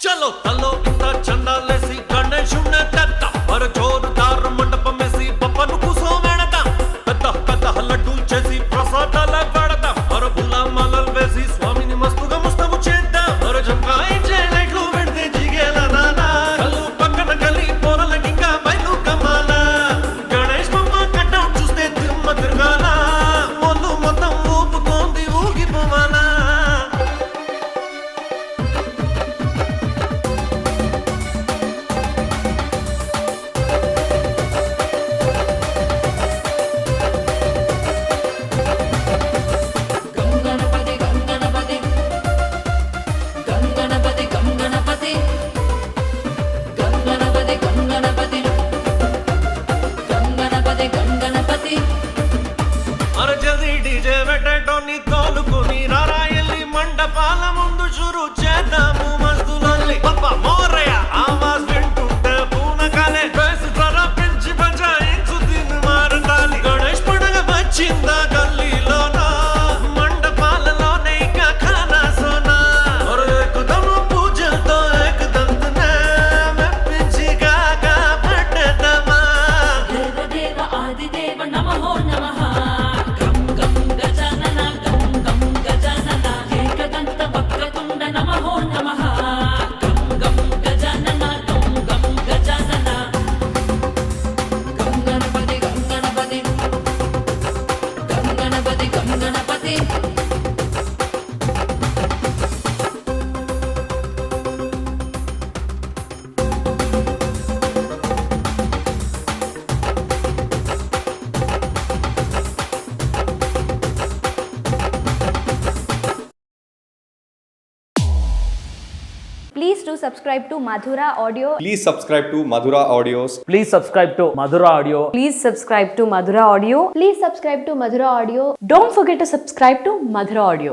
चलो तलो इंता चंदालेसी गणेशुण्ण तेद्दा और जोरदार मंडपमेसी बप्पनु కూసోబెడదాం పెద్ద పెద్ద లడ్డూలు చేసి ప్రసాదాల పెడదాం और భులా మాలలు వేసి స్వామిని మస్తుగా ముస్తాబు చేద్దాం और జంకాయించే లైట్లు పెడితే జిగేల నానా కళ్ళు పక్కన గలి పోరలకి ఇంకా బయలు కమాలా గణేష్ బొమ్మ కట్అవుట్ చూస్తే తిమ్మ తిరగాల మొల్లు మొత్తం ఊపుతోంది ఊగిపోవాలా అరజది డీజే వెట్టటోని తోలుకుని రారాయల్లి మండపాల ముందు షురు చేద్దాము మస్తులల్లి పప్ప మోరయ్య ఆవాజ్ వింటుంటే పూనకాలే బేస్ ధర పెంచి బజాయించు తిని మారతాలి గణేష్ పండుగ వచ్చిందా గల్లీలోన మండపాలలోనే ఇక ఖానా సోనా और एकदम పూజలతో ఏకదంతనే మెప్పించి కాగా పట్టదమా దేవదేవ ఆదిదేవ నమః నమః గం గం గజానన గం గం గజానన ఏకదంత వక్రతుండ నమః నమః గం గం గజానన గం గం గజానన గం గణపతి గం గణపతి గం గణపతి గం Ganapati Please do subscribe to Madhura Audio. Please subscribe to Madhura Audios. Please subscribe to Madhura Audio. Please subscribe to Madhura Audio. Please subscribe to Madhura Audio. Don't forget to subscribe to Madhura Audio.